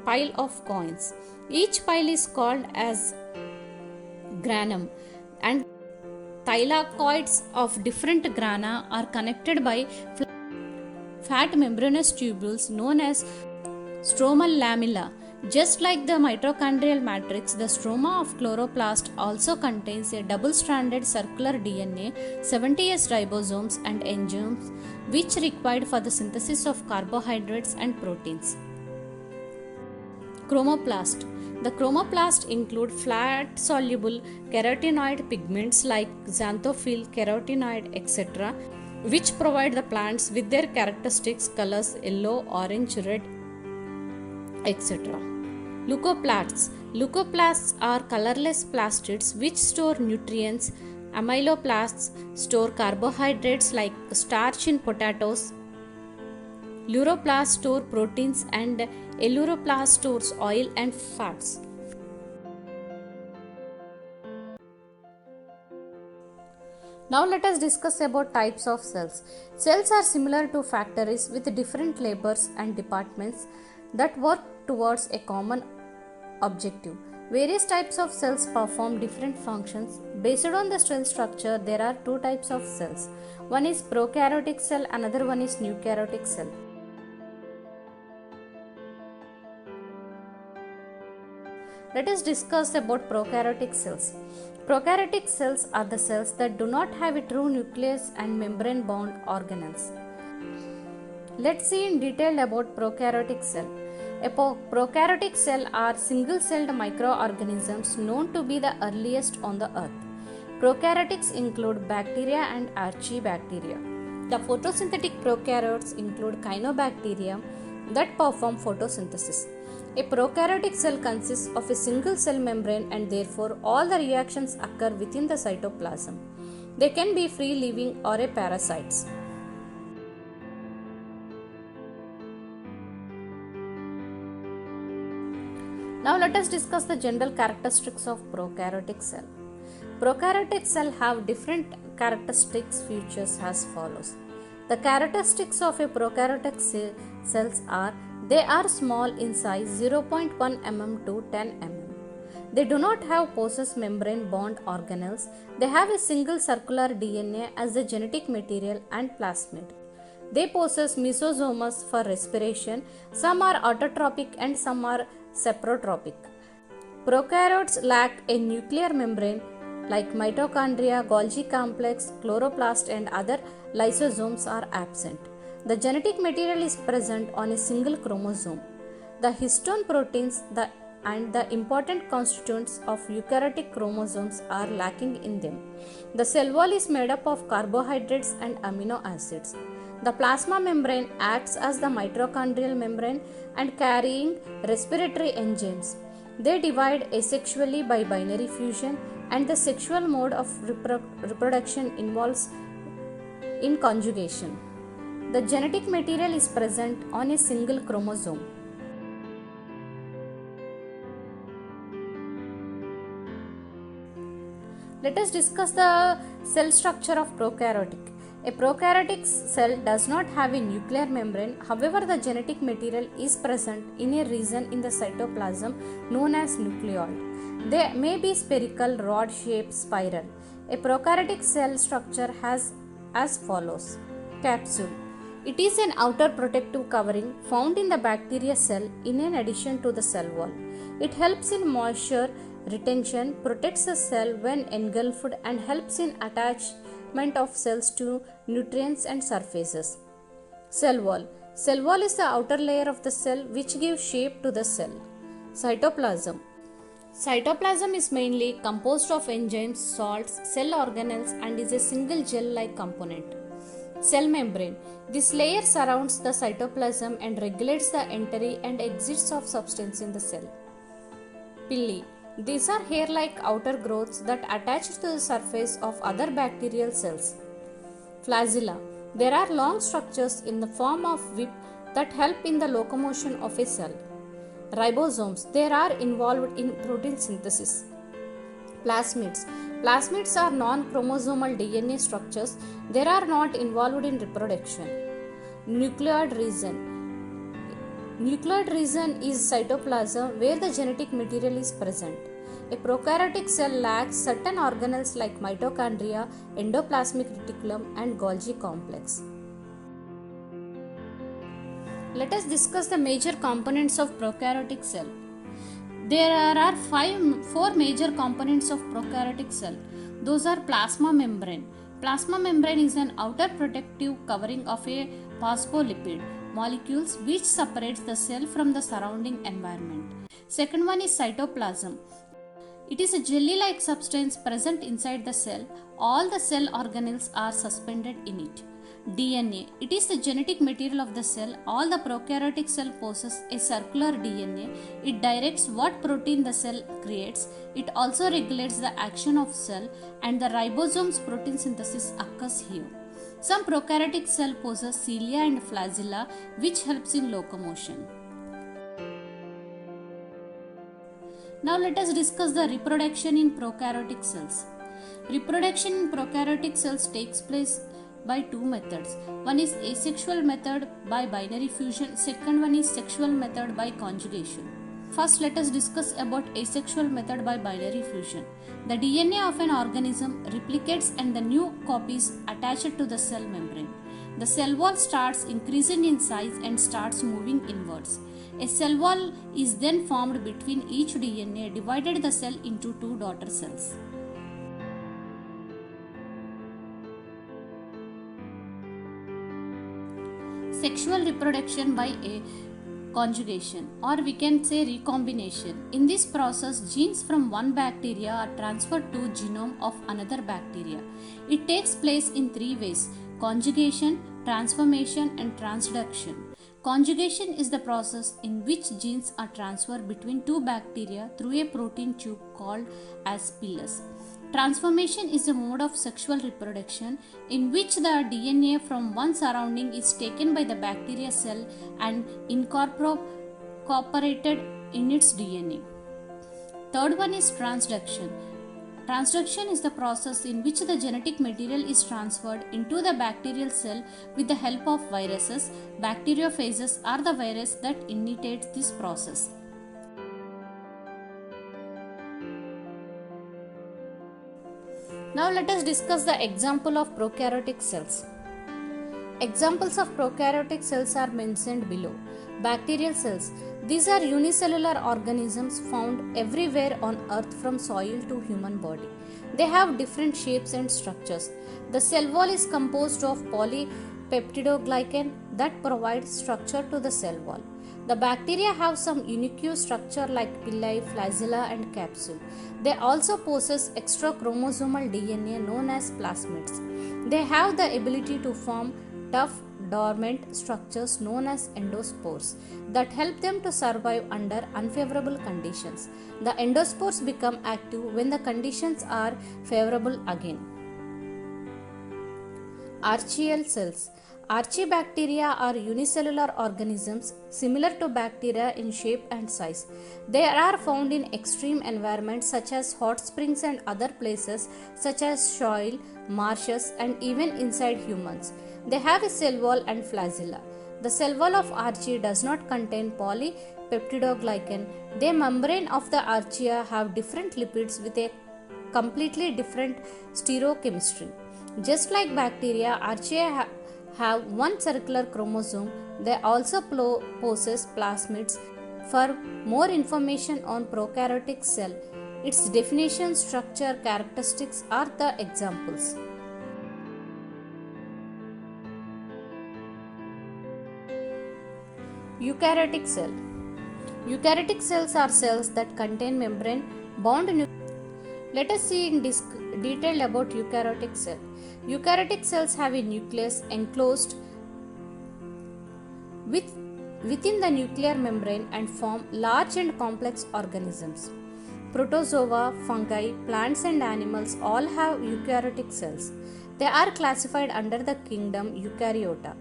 pile of coins. Each pile is called as granum, and thylakoids of different grana are connected by fat membranous tubules known as stromal lamella. Just like the mitochondrial matrix, the stroma of chloroplast also contains a double-stranded circular DNA, 70S ribosomes and enzymes which required for the synthesis of carbohydrates and proteins. Chromoplast. The chromoplast include fat-soluble carotenoid pigments like xanthophyll, carotenoid, etc., which provide the plants with their characteristics colors yellow, orange, red, etc. Leucoplasts. Leucoplasts are colorless plastids which store nutrients. Amyloplasts store carbohydrates like starch in potatoes. Uroplasts store proteins and Eleuroplast stores oil and fats. Now let us discuss about types of cells. Cells are similar to factories with different labors and departments that work towards a common objective. Various types of cells perform different functions. Based on the cell structure, there are two types of cells. One is prokaryotic cell, another one is eukaryotic cell. Let us discuss about prokaryotic cells. Prokaryotic cells are the cells that do not have a true nucleus and membrane bound organelles. Let's see in detail about prokaryotic cell. A prokaryotic cell are single-celled microorganisms known to be the earliest on the earth. Prokaryotics include bacteria and archaebacteria. The photosynthetic prokaryotes include cyanobacteria that perform photosynthesis. A prokaryotic cell consists of a single cell membrane and therefore all the reactions occur within the cytoplasm. They can be free living or a parasites. Now let us discuss the general characteristics of prokaryotic cell. Prokaryotic cell have different characteristics features as follows. The characteristics of a prokaryotic cells are they are small in size 0.1 mm to 10 mm. They do not possess membrane bound organelles. They have a single circular DNA as the genetic material and plasmid. They possess mesosomes for respiration. Some are autotrophic and some are saprotropic. Prokaryotes lack a nuclear membrane like mitochondria, Golgi complex, chloroplast and other lysosomes are absent. The genetic material is present on a single chromosome. The histone proteins and the important constituents of eukaryotic chromosomes are lacking in them. The cell wall is made up of carbohydrates and amino acids. The plasma membrane acts as the mitochondrial membrane and carrying respiratory enzymes. They divide asexually by binary fusion, and the sexual mode of reproduction involves in conjugation. The genetic material is present on a single chromosome. Let us discuss the cell structure of prokaryotic. A prokaryotic cell does not have a nuclear membrane. However, the genetic material is present in a region in the cytoplasm known as nucleoid. They may be spherical, rod-shaped, spiral. A prokaryotic cell structure has as follows. Capsule. It is an outer protective covering found in the bacteria cell in addition to the cell wall. It helps in moisture retention, protects the cell when engulfed, and helps in attachment of cells to nutrients and surfaces. Cell wall. Cell wall is the outer layer of the cell which gives shape to the cell. Cytoplasm. Cytoplasm is mainly composed of enzymes, salts, cell organelles, and is a single gel-like component. Cell membrane. This layer surrounds the cytoplasm and regulates the entry and exits of substance in the cell. Pili. These are hair-like outer growths that attach to the surface of other bacterial cells. Flagella. There are long structures in the form of whip that help in the locomotion of a cell. Ribosomes. They are involved in protein synthesis. Plasmids. Plasmids are non-chromosomal DNA structures. They are not involved in reproduction. Nucleoid region. Nucleoid region is cytoplasm where the genetic material is present. A prokaryotic cell lacks certain organelles like mitochondria, endoplasmic reticulum, and Golgi complex. Let us discuss the major components of prokaryotic cell. There are four major components of prokaryotic cell. Those are plasma membrane. Plasma membrane is an outer protective covering of a phospholipid molecules which separates the cell from the surrounding environment. Second one is cytoplasm. It is a jelly-like substance present inside the cell. All the cell organelles are suspended in it. DNA. It is the genetic material of the cell. All the prokaryotic cell possess a circular DNA. It directs what protein the cell creates. It also regulates the action of cell, and the ribosome's protein synthesis occurs here. Some prokaryotic cell possess cilia and flagella which helps in locomotion. Now let us discuss the reproduction in prokaryotic cells. Reproduction in prokaryotic cells takes place by two methods. One is asexual method by binary fusion. Second one is sexual method by conjugation. First, let us discuss about asexual method by binary fusion. The DNA of an organism replicates and the new copy is attached to the cell membrane. The cell wall starts increasing in size and starts moving inwards. A cell wall is then formed between each DNA, divided the cell into two daughter cells. Sexual reproduction by a conjugation, or we can say recombination. In this process, genes from one bacteria are transferred to genome of another bacteria. It takes place in three ways: conjugation, transformation, and transduction. Conjugation is the process in which genes are transferred between two bacteria through a protein tube called as pilus. Transformation is a mode of sexual reproduction in which the DNA from one surrounding is taken by the bacteria cell and incorporated in its DNA. Third one is transduction. Transduction is the process in which the genetic material is transferred into the bacterial cell with the help of viruses. Bacteriophages are the virus that initiates this process. Now let us discuss the example of prokaryotic cells. Examples of prokaryotic cells are mentioned below. Bacterial cells. These are unicellular organisms found everywhere on earth from soil to human body. They have different shapes and structures. The cell wall is composed of polypeptidoglycan that provides structure to the cell wall. The bacteria have some unique structure like villi, flagella, and capsule. They also possess extra chromosomal DNA known as plasmids. They have the ability to form tough, dormant structures known as endospores that help them to survive under unfavorable conditions. The endospores become active when the conditions are favorable again. Archaeal cells. Archaebacteria are unicellular organisms similar to bacteria in shape and size. They are found in extreme environments such as hot springs and other places such as soil, marshes, and even inside humans. They have a cell wall and flagella. The cell wall of archaea does not contain polypeptidoglycan. The membrane of the archaea have different lipids with a completely different stereochemistry. Just like bacteria, archaea have one circular chromosome. They also possess plasmids. For more information on prokaryotic cell, its definition, structure, characteristics are the examples. Eukaryotic cell. Eukaryotic cells are cells that contain membrane bound nucleus. Let us see in detail about eukaryotic cell. Eukaryotic cells have a nucleus enclosed within the nuclear membrane and form large and complex organisms. Protozoa, fungi, plants and animals all have eukaryotic cells. They are classified under the kingdom Eukaryota.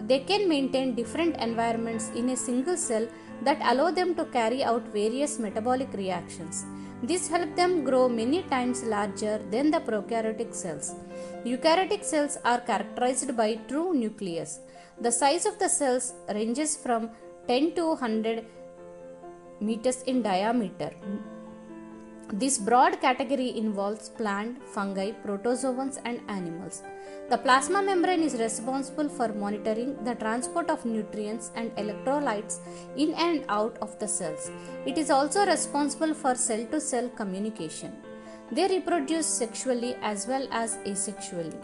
They can maintain different environments in a single cell that allow them to carry out various metabolic reactions. This helps them grow many times larger than the prokaryotic cells. Eukaryotic cells are characterized by true nucleus. The size of the cells ranges from 10 to 100 meters in diameter. This broad category involves plant, fungi, protozoans and animals. The plasma membrane is responsible for monitoring the transport of nutrients and electrolytes in and out of the cells. It is also responsible for cell-to-cell communication. They reproduce sexually as well as asexually.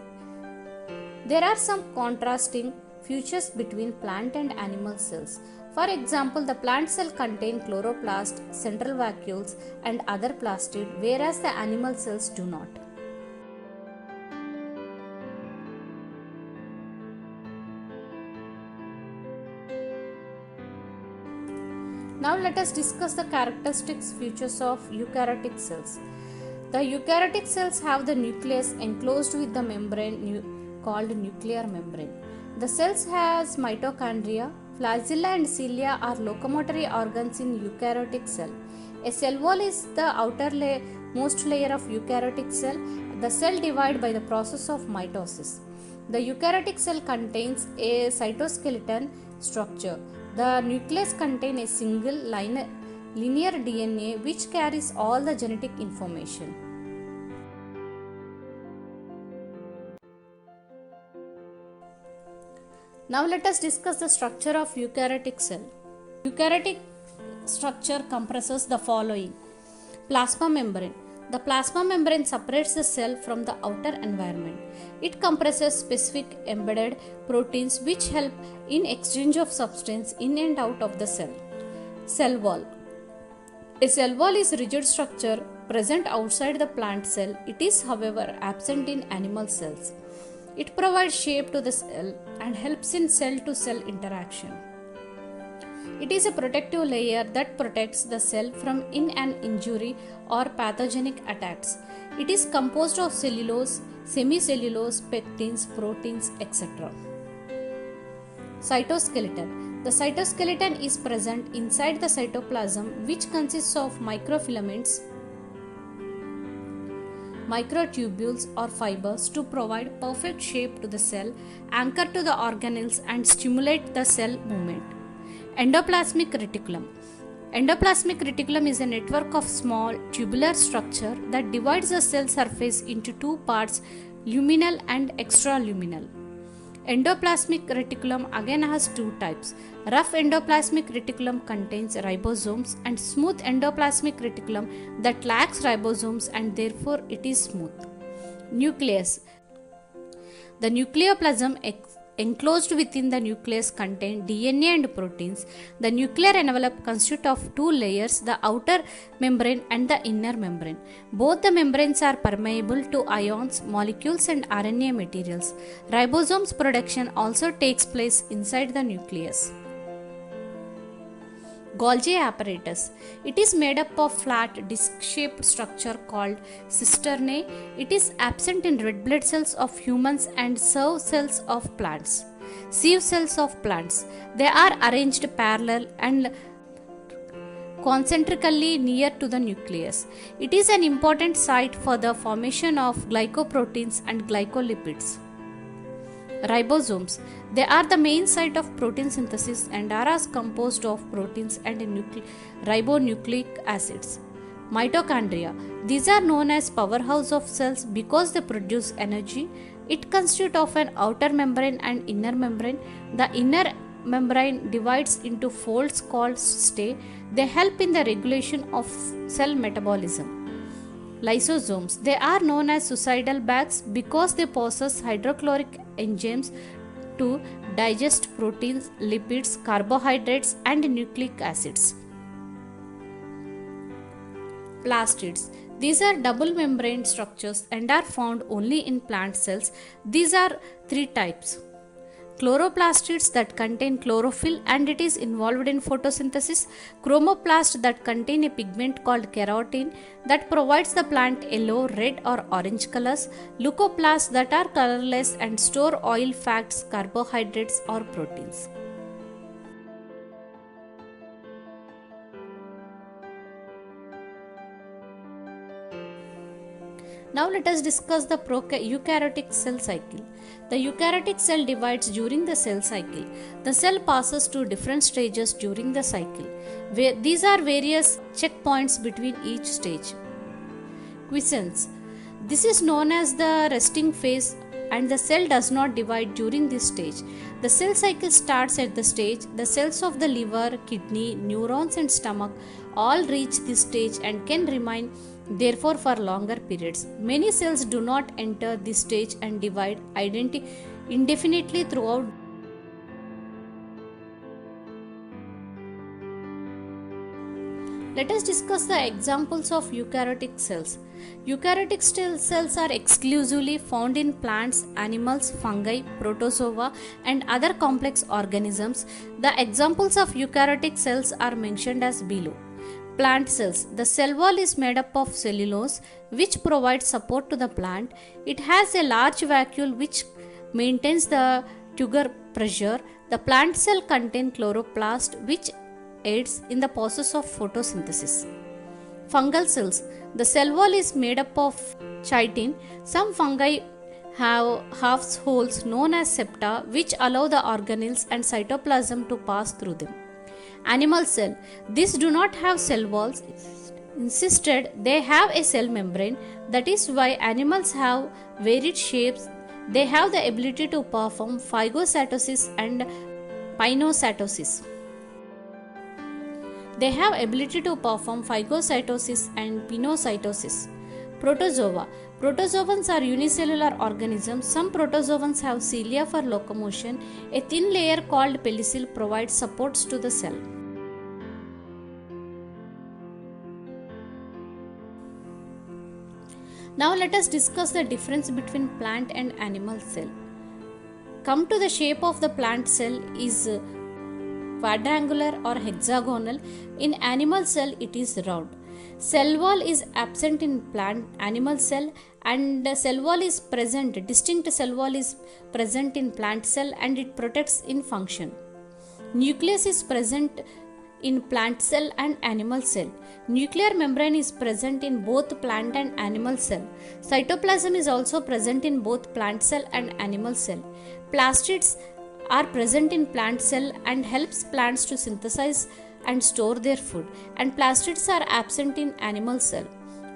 There are some contrasting features between plant and animal cells. For example, the plant cell contains chloroplast, central vacuoles and other plastid, whereas the animal cells do not. Now let us discuss the characteristics features of eukaryotic cells. The eukaryotic cells have the nucleus enclosed with the membrane called nuclear membrane. The cells has mitochondria. Flagella and cilia are locomotory organs in eukaryotic cell. A cell wall is the outermost layer of eukaryotic cell. The cell divides by the process of mitosis. The eukaryotic cell contains a cytoskeleton structure. The nucleus contains a single linear DNA which carries all the genetic information. Now let us discuss the structure of eukaryotic cell. Eukaryotic structure comprises the following. Plasma membrane. The plasma membrane separates the cell from the outer environment. It comprises specific embedded proteins which help in exchange of substance in and out of the cell. Cell wall. A cell wall is a rigid structure present outside the plant cell. It is, however, absent in animal cells. It provides shape to the cell and helps in cell-to-cell interaction. It is a protective layer that protects the cell from an injury or pathogenic attacks. It is composed of cellulose, semicellulose, pectins, proteins, etc. Cytoskeleton. The cytoskeleton is present inside the cytoplasm, which consists of microfilaments, microtubules or fibers to provide perfect shape to the cell, anchor to the organelles and stimulate the cell movement. Endoplasmic reticulum. Endoplasmic reticulum is a network of small tubular structure that divides the cell surface into two parts, luminal and extraluminal. Endoplasmic reticulum again has two types. Rough endoplasmic reticulum contains ribosomes and smooth endoplasmic reticulum that lacks ribosomes and therefore it is smooth. Nucleus. The nucleoplasm enclosed within the nucleus contains DNA and proteins. The nuclear envelope consists of two layers, the outer membrane and the inner membrane. Both the membranes are permeable to ions, molecules and RNA materials. Ribosomes production also takes place inside the nucleus. Golgi apparatus. It is made up of flat disc-shaped structure called cisternae. It is absent in red blood cells of humans and sieve cells of plants. Sieve cells of plants. They are arranged parallel and concentrically near to the nucleus. It is an important site for the formation of glycoproteins and glycolipids. Ribosomes. They are the main site of protein synthesis and are composed of proteins and ribonucleic acids. Mitochondria. These are known as powerhouse of cells because they produce energy. It consists of an outer membrane and inner membrane. The inner membrane divides into folds called stay. They help in the regulation of cell metabolism. Lysosomes. They are known as suicidal bags because they possess hydrochloric enzymes to digest proteins, lipids, carbohydrates, and nucleic acids. Plastids. These are double membrane structures and are found only in plant cells. These are three types. Chloroplastids that contain chlorophyll and it is involved in photosynthesis. Chromoplast that contain a pigment called carotene that provides the plant yellow, red or orange colors. Leucoplasts that are colorless and store oil, fats, carbohydrates or proteins. Now let us discuss the eukaryotic cell cycle. The eukaryotic cell divides during the cell cycle. The cell passes through different stages during the cycle. These are various checkpoints between each stage. Quiescence. This is known as the resting phase and the cell does not divide during this stage. The cell cycle starts at the stage the cells of the liver, kidney, neurons and stomach all reach this stage and can remain therefore for longer periods. Many cells do not enter this stage and divide indefinitely throughout. Let us discuss the examples of eukaryotic cells. Eukaryotic cells are exclusively found in plants, animals, fungi, protozoa and other complex organisms. The examples of eukaryotic cells are mentioned as below. Plant cells. The cell wall is made up of cellulose which provides support to the plant. It has a large vacuole which maintains the turgor pressure. The plant cell contains chloroplast which aids in the process of photosynthesis. Fungal cells. The cell wall is made up of chitin. Some fungi have half holes known as septa which allow the organelles and cytoplasm to pass through them. Animal cell. These do not have cell walls. Instead, they have a cell membrane. That is why animals have varied shapes. They have the ability to perform phagocytosis and pinocytosis. Protozoa. Protozoans are unicellular organisms. Some protozoans have cilia for locomotion. A thin layer called pellicule provides supports to the cell. Now let us discuss the difference between plant and animal cell. Come to the shape of the plant cell is quadrangular or hexagonal. In animal cell it is round. Cell wall is absent in plant animal cell and cell wall is present. Distinct cell wall is present in plant cell and it protects in function. Nucleus is present in plant cell and animal cell. Nuclear membrane is present in both plant and animal cell. Cytoplasm is also present in both plant cell and animal cell. Plastids are present in plant cell and helps plants to synthesize and store their food, and plastids are absent in animal cell.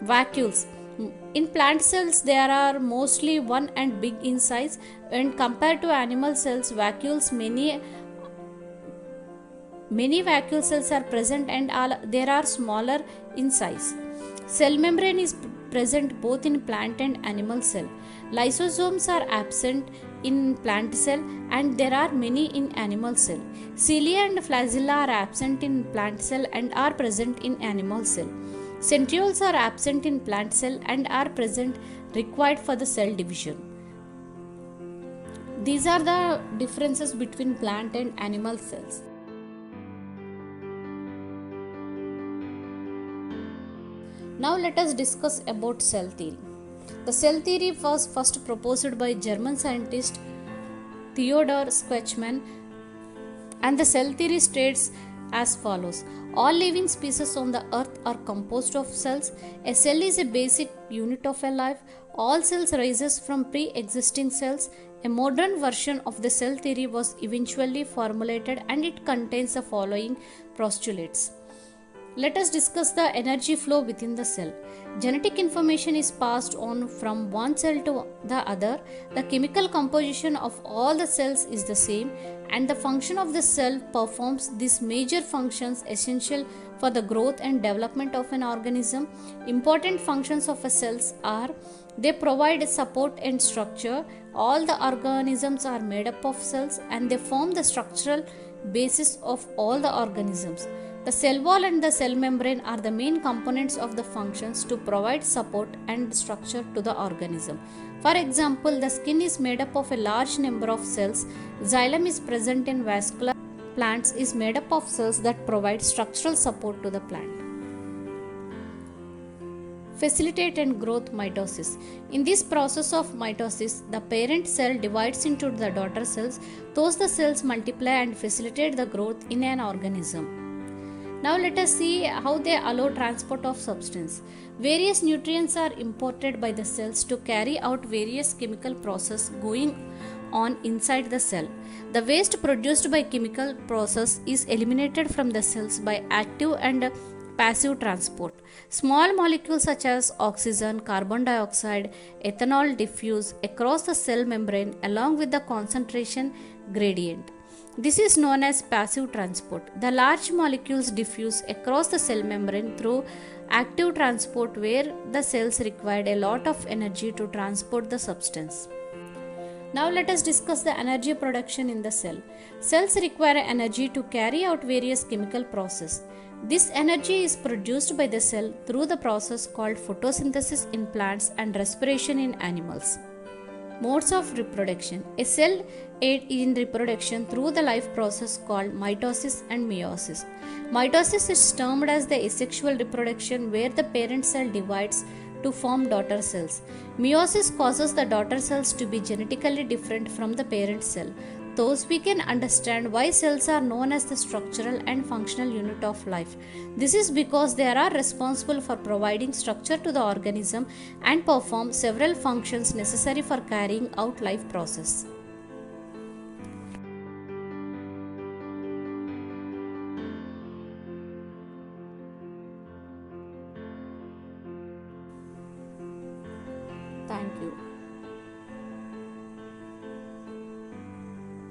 Vacuoles. In plant cells there are mostly one and big in size, and compared to animal cells, vacuoles many vacuole cells are present and there are smaller in size. Cell membrane is present both in plant and animal cell. Lysosomes are absent in plant cell and there are many in animal cell. Cilia and flagella are absent in plant cell and are present in animal cell. Centrioles are absent in plant cell and are present required for the cell division. These are the differences between plant and animal cells. Now let us discuss about cell theory. The cell theory was first proposed by German scientist Theodor Schwarzmann, and the cell theory states as follows. All living species on the earth are composed of cells. A cell is a basic unit of a life. All cells arises from pre-existing cells. A modern version of the cell theory was eventually formulated and it contains the following postulates. Let us discuss the energy flow within the cell. Genetic information is passed on from one cell to the other. The chemical composition of all the cells is the same, and the function of the cell performs these major functions essential for the growth and development of an organism. Important functions of a cells are: they provide support and structure. All the organisms are made up of cells and they form the structural basis of all the organisms. The cell wall and the cell membrane are the main components of the functions to provide support and structure to the organism. For example, the skin is made up of a large number of cells. Xylem is present in vascular plants is made up of cells that provide structural support to the plant. Facilitate and growth mitosis. In this process of mitosis, the parent cell divides into the daughter cells. Thus the cells multiply and facilitate the growth in an organism. Now let us see how they allow transport of substance. Various nutrients are imported by the cells to carry out various chemical process going on inside the cell. The waste produced by chemical process is eliminated from the cells by active and passive transport. Small molecules such as oxygen, carbon dioxide, ethanol diffuse across the cell membrane along with the concentration gradient. This is known as passive transport. The large molecules diffuse across the cell membrane through active transport, where the cells required a lot of energy to transport the substance. Now let us discuss the energy production in the cell. Cells require energy to carry out various chemical processes. This energy is produced by the cell through the process called photosynthesis in plants and respiration in animals. Modes of reproduction. A cell aids in reproduction through the life process called mitosis and meiosis. Mitosis is termed as the asexual reproduction, where the parent cell divides to form daughter cells. Meiosis causes the daughter cells to be genetically different from the parent cell. Thus, we can understand why cells are known as the structural and functional unit of life. This is because they are responsible for providing structure to the organism and perform several functions necessary for carrying out life process.